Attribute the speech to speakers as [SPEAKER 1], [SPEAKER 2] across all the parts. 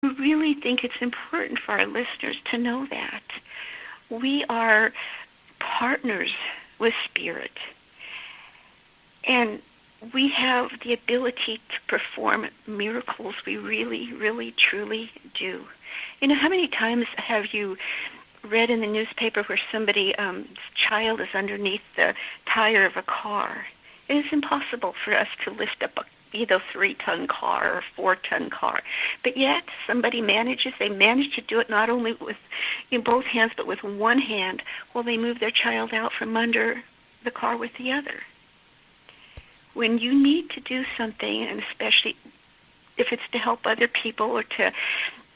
[SPEAKER 1] I really think it's important for our listeners to know that. We are partners with Spirit, and we have the ability to perform miracles. We really, really, truly do. You know, how many times have you read in the newspaper where somebody's child is underneath the tire of a car? It is impossible for us to lift up a 3-ton car or 4-ton car. But yet somebody they manage to do it not only with in both hands, but with one hand while they move their child out from under the car with the other. When you need to do something, and especially if it's to help other people or to,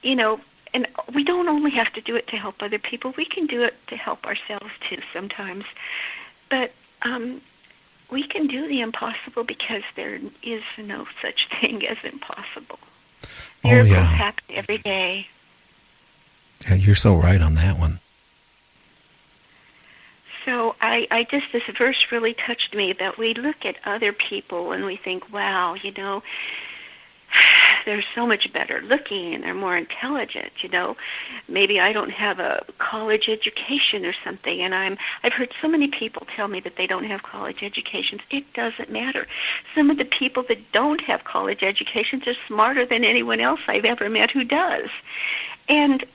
[SPEAKER 1] and we don't only have to do it to help other people, we can do it to help ourselves too sometimes. But we can do the impossible because there is no such thing as impossible. Miracles happen every day.
[SPEAKER 2] Yeah, you're so right on that one.
[SPEAKER 1] So this verse really touched me, that we look at other people and we think, wow, they're so much better looking and they're more intelligent, Maybe I don't have a college education or something, and I've heard so many people tell me that they don't have college educations. It doesn't matter. Some of the people that don't have college educations are smarter than anyone else I've ever met who does. And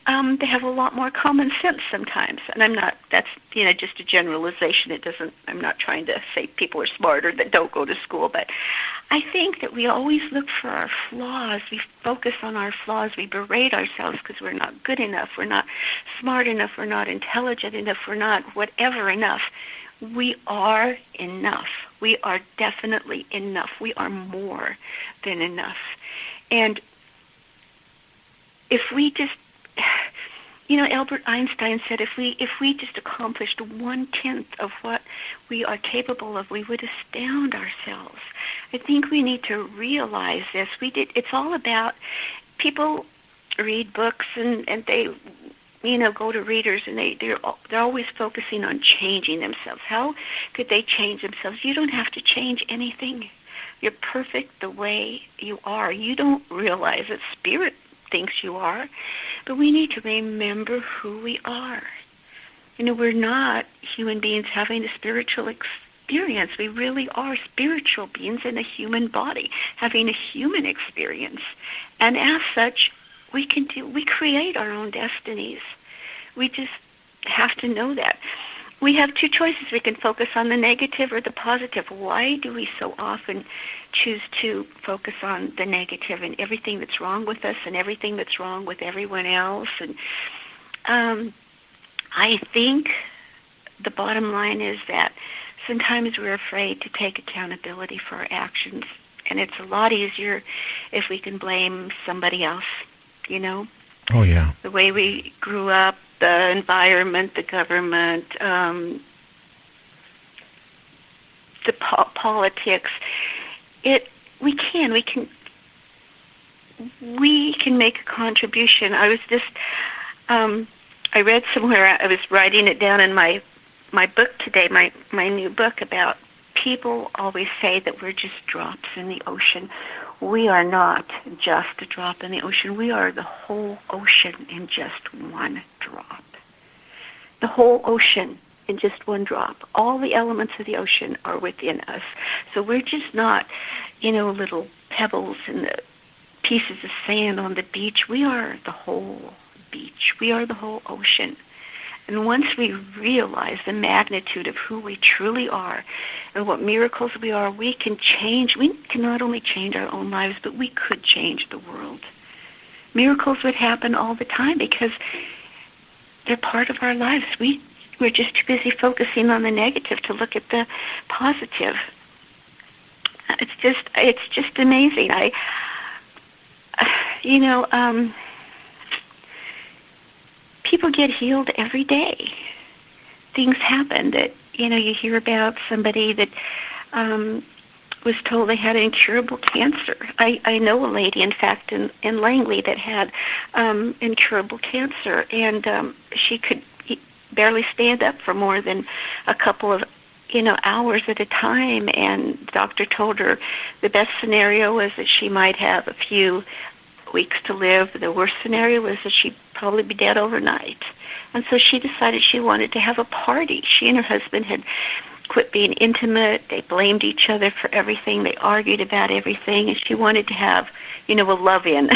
[SPEAKER 1] they have a lot more common sense sometimes. And that's just a generalization. I'm not trying to say people are smarter that don't go to school, but I think that we always look for our flaws. We focus on our flaws. We berate ourselves because we're not good enough. We're not smart enough. We're not intelligent enough. We're not whatever enough. We are enough. We are definitely enough. We are more than enough. And if we just, Albert Einstein said, if we just accomplished 1/10 of what we are capable of, we would astound ourselves. I think we need to realize this. It's all about, people read books and they, go to readers, and they're always focusing on changing themselves. How could they change themselves? You don't have to change anything. You're perfect the way you are. You don't realize that Spirit thinks you are, but we need to remember who we are. We're not human beings having a spiritual experience. We really are spiritual beings in a human body, having a human experience. And as such, we create our own destinies. We just have to know that. We have two choices. We can focus on the negative or the positive. Why do we so often choose to focus on the negative and everything that's wrong with us and everything that's wrong with everyone else? And I think the bottom line is that sometimes we're afraid to take accountability for our actions, and it's a lot easier if we can blame somebody else,
[SPEAKER 2] Oh, yeah.
[SPEAKER 1] The way we grew up, the environment, the government, the politics. We can make a contribution. I was just, I read somewhere, I was writing it down in my book today, my new book, about people always say that we're just drops in the ocean. We are not just a drop in the ocean. We are the whole ocean in just one drop. The whole ocean in just one drop. All the elements of the ocean are within us. So we're just not, little pebbles and the pieces of sand on the beach. We are the whole beach. We are the whole ocean. And once we realize the magnitude of who we truly are and what miracles we are, we can change. We can not only change our own lives, but we could change the world. Miracles would happen all the time because they're part of our lives. We're just too busy focusing on the negative to look at the positive. It's just amazing. People get healed every day. Things happen that, you hear about somebody that was told they had incurable cancer. I know a lady, in fact, in Langley that had incurable cancer, and she could barely stand up for more than a couple of hours at a time, and the doctor told her the best scenario was that she might have a few weeks to live. The worst scenario was that she'd probably be dead overnight. And so she decided she wanted to have a party. She and her husband had quit being intimate. They blamed each other for everything. They argued about everything, and she wanted to have, a love-in.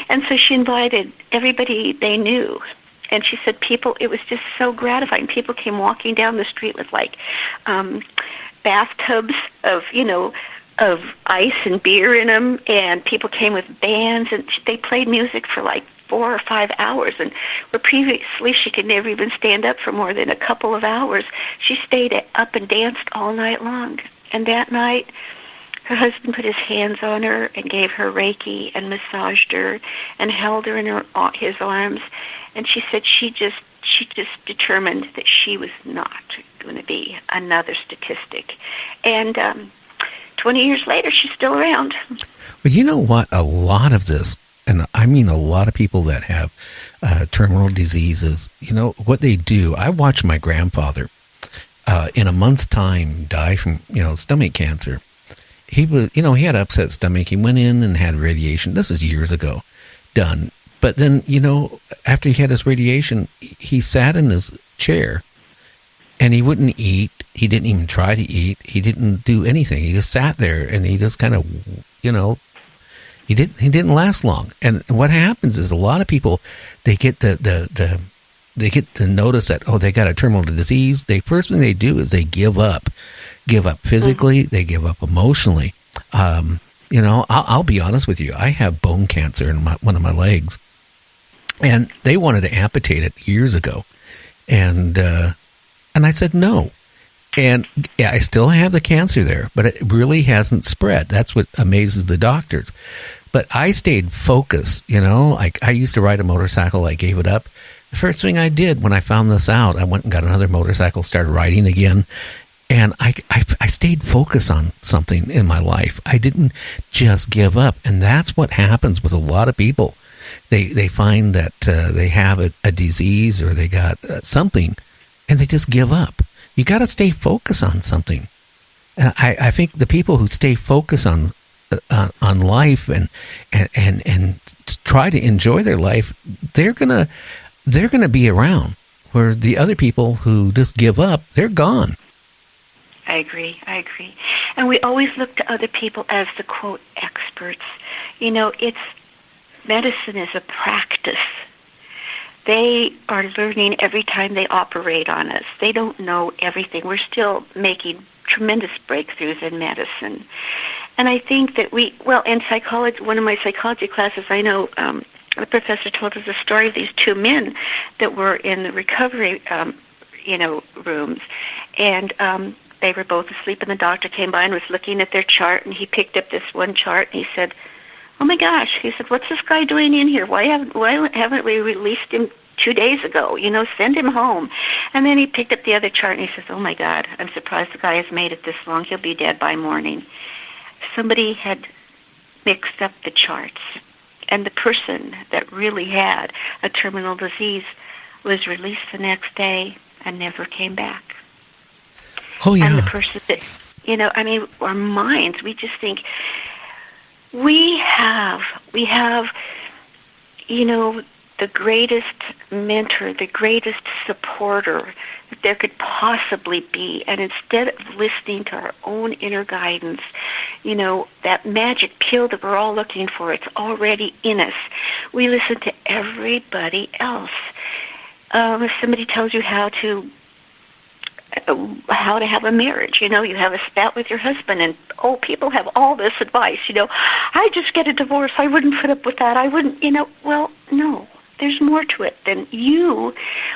[SPEAKER 1] And so she invited everybody they knew. And she said it was just so gratifying. People came walking down the street with, bathtubs of ice and beer in them, and people came with bands, and they played music for 4 or 5 hours, and where previously she could never even stand up for more than a couple of hours, she stayed up and danced all night long. And that night, her husband put his hands on her and gave her Reiki and massaged her and held her in his arms. And she said she just determined that she was not going to be another statistic. And 20 years later, she's still around.
[SPEAKER 2] But you know what? A lot of this, and I mean a lot of people that have terminal diseases, what they do. I watched my grandfather in a month's time die from, stomach cancer. He was, he had upset stomach. He went in and had radiation. This is years ago, done. But then, after he had his radiation, he sat in his chair and he wouldn't eat. He didn't even try to eat. He didn't do anything. He just sat there and he just kind of, he didn't last long. And what happens is a lot of people, they get the notice that, they got a terminal disease. First thing they do is they give up physically. They give up emotionally. I'll be honest with you. I have bone cancer in one of my legs, and they wanted to amputate it years ago. And I said no. And I still have the cancer there, but it really hasn't spread. That's what amazes the doctors. But I stayed focused, I used to ride a motorcycle. I gave it up. The first thing I did when I found this out, I went and got another motorcycle, started riding again. And I stayed focused on something in my life. I didn't just give up. And that's what happens with a lot of people. They find that they have a disease or they got something, and they just give up. You got to stay focused on something. And I think the people who stay focused on life and try to enjoy their life, they're gonna be around. Where the other people who just give up, they're gone.
[SPEAKER 1] I agree. And we always look to other people as the, quote, experts. Medicine is a practice. They are learning every time they operate on us. They don't know everything. We're still making tremendous breakthroughs in medicine. And I think that in psychology, one of my psychology classes, I know the professor told us a story of these two men that were in the recovery, rooms. And they were both asleep, and the doctor came by and was looking at their chart, and he picked up this one chart, and he said, "Oh my gosh," he said, "what's this guy doing in here? Why haven't we released him 2 days ago? Send him home." And then he picked up the other chart, and he says, "Oh my God, I'm surprised the guy has made it this long. He'll be dead by morning." Somebody had mixed up the charts, and the person that really had a terminal disease was released the next day and never came back.
[SPEAKER 2] Oh, yeah.
[SPEAKER 1] And the person that, our minds, we just think, we have, the greatest mentor, the greatest supporter that there could possibly be. And instead of listening to our own inner guidance, that magic pill that we're all looking for, it's already in us. We listen to everybody else. If somebody tells you how to have a marriage, you have a spat with your husband, and people have all this advice, I just get a divorce, I wouldn't put up with that, I wouldn't, well, no, there's more to it than you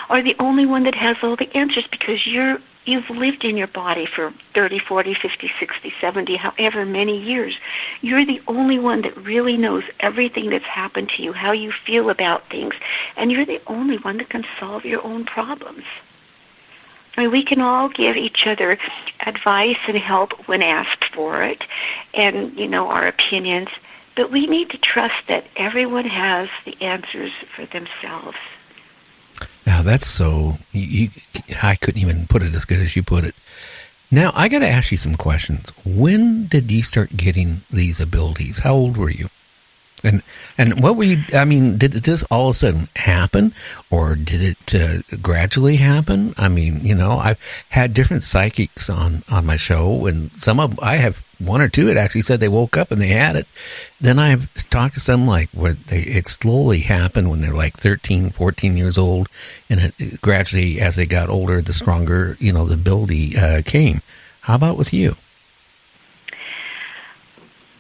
[SPEAKER 1] are the only one that has all the answers, because you've lived in your body for 30, 40, 50, 60, 70, however many years. You're the only one that really knows everything that's happened to you, how you feel about things, and you're the only one that can solve your own problems. I mean, we can all give each other advice and help when asked for it, and, our opinions, but we need to trust that everyone has the answers for themselves.
[SPEAKER 2] Now, that's so... I couldn't even put it as good as you put it. Now, I got to ask you some questions. When did you start getting these abilities? How old were you? And what were you? I mean, did this all of a sudden happen, or did it gradually happen? I mean, I've had different psychics on my show, and I have one or two that actually said they woke up and they had it. Then I've talked to some like where it slowly happened when they're like 13, 14 years old, and it gradually, as they got older, the stronger the ability came. How about with you?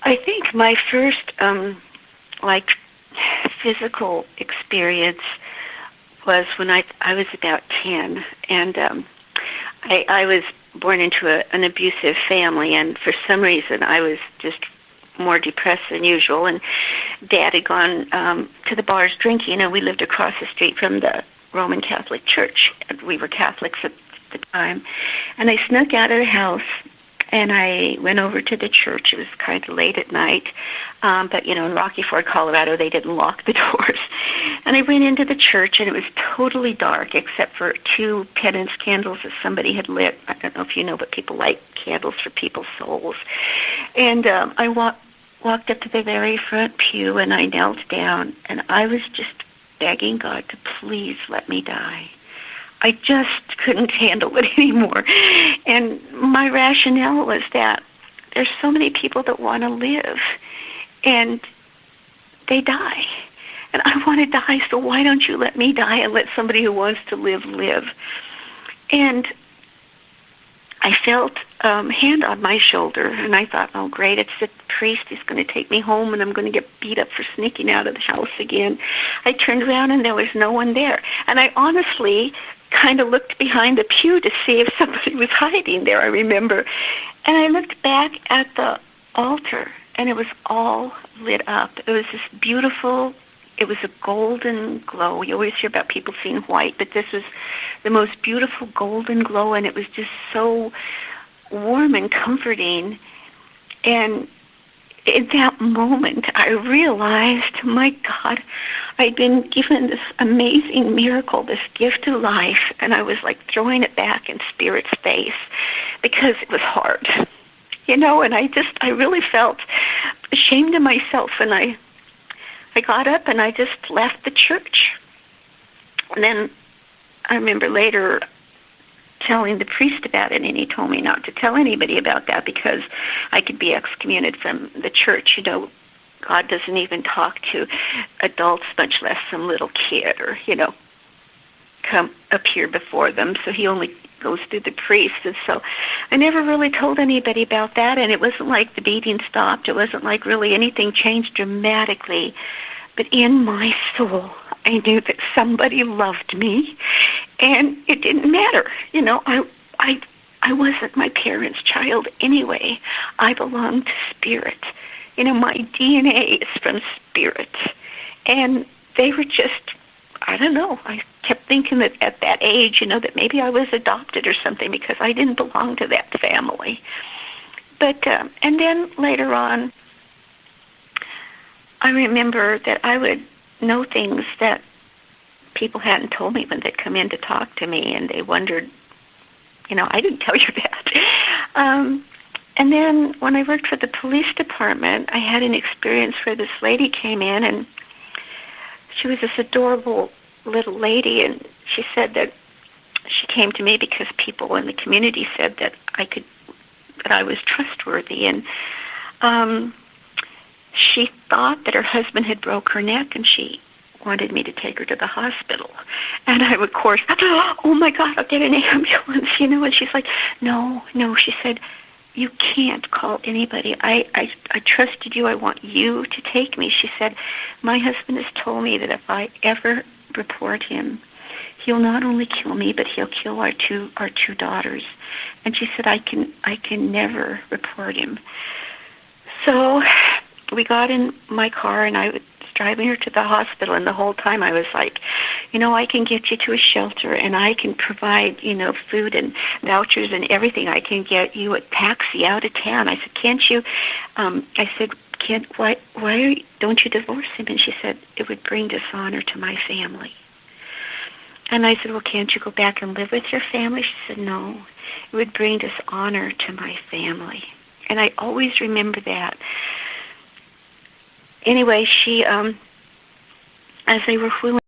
[SPEAKER 1] I think my first physical experience was when I was about 10, and I was born into an abusive family, and for some reason I was just more depressed than usual, and Dad had gone to the bars drinking, and we lived across the street from the Roman Catholic Church. We were Catholics at the time, and I snuck out of the house, and I went over to the church. It was kind of late at night, but, in Rocky Ford, Colorado, they didn't lock the doors. And I went into the church, and it was totally dark except for 2 penance candles that somebody had lit. I don't know if you know, but people light candles for people's souls. And I walked up to the very front pew, and I knelt down, and I was just begging God to please let me die. I just couldn't handle it anymore. And my rationale was that there's so many people that want to live, and they die. And I want to die, so why don't you let me die and let somebody who wants to live, live? And I felt a hand on my shoulder, and I thought, oh, great, it's the priest. He's going to take me home, and I'm going to get beat up for sneaking out of the house again. I turned around, and there was no one there. And I honestly kind of looked behind the pew to see if somebody was hiding there, I remember. And I looked back at the altar, and it was all lit up. It was this beautiful, it was a golden glow. You always hear about people seeing white, but this was the most beautiful golden glow, and it was just so warm and comforting. And in that moment, I realized, my God, I'd been given this amazing miracle, this gift of life, and I was like throwing it back in Spirit's face because it was hard, and I really felt ashamed of myself, and I got up and I just left the church. And then I remember later telling the priest about it, and he told me not to tell anybody about that because I could be excommunicated from the church. God doesn't even talk to adults, much less some little kid or, come appear before them. So he only goes through the priest. And so I never really told anybody about that, and it wasn't like the beating stopped. It wasn't like really anything changed dramatically. But in my soul, I knew that somebody loved me, and it didn't matter. I wasn't my parents' child anyway. I belonged to Spirit. My DNA is from Spirit. And they were just, I don't know, I kept thinking that at that age, that maybe I was adopted or something because I didn't belong to that family. But, and then later on, I remember that I would know things that people hadn't told me when they'd come in to talk to me, and they wondered, I didn't tell you that. And then when I worked for the police department, I had an experience where this lady came in, and she was this adorable little lady, and she said that she came to me because people in the community said that I was trustworthy, and she thought that her husband had broke her neck, and she wanted me to take her to the hospital. And I would, of course, oh my God, I'll get an ambulance, and she's like, no, she said, you can't call anybody. I trusted you. I want you to take me. She said, my husband has told me that if I ever report him, he'll not only kill me, but he'll kill our two daughters. And she said, I can never report him. So we got in my car, and I was driving her to the hospital, and the whole time I was like, I can get you to a shelter, and I can provide, food and vouchers and everything. I can get you a taxi out of town. I said, can't you? I said, why don't you divorce him? And she said, it would bring dishonor to my family. And I said, well, can't you go back and live with your family? She said, no, it would bring dishonor to my family. And I always remember that. anyway, she, as they were wheeling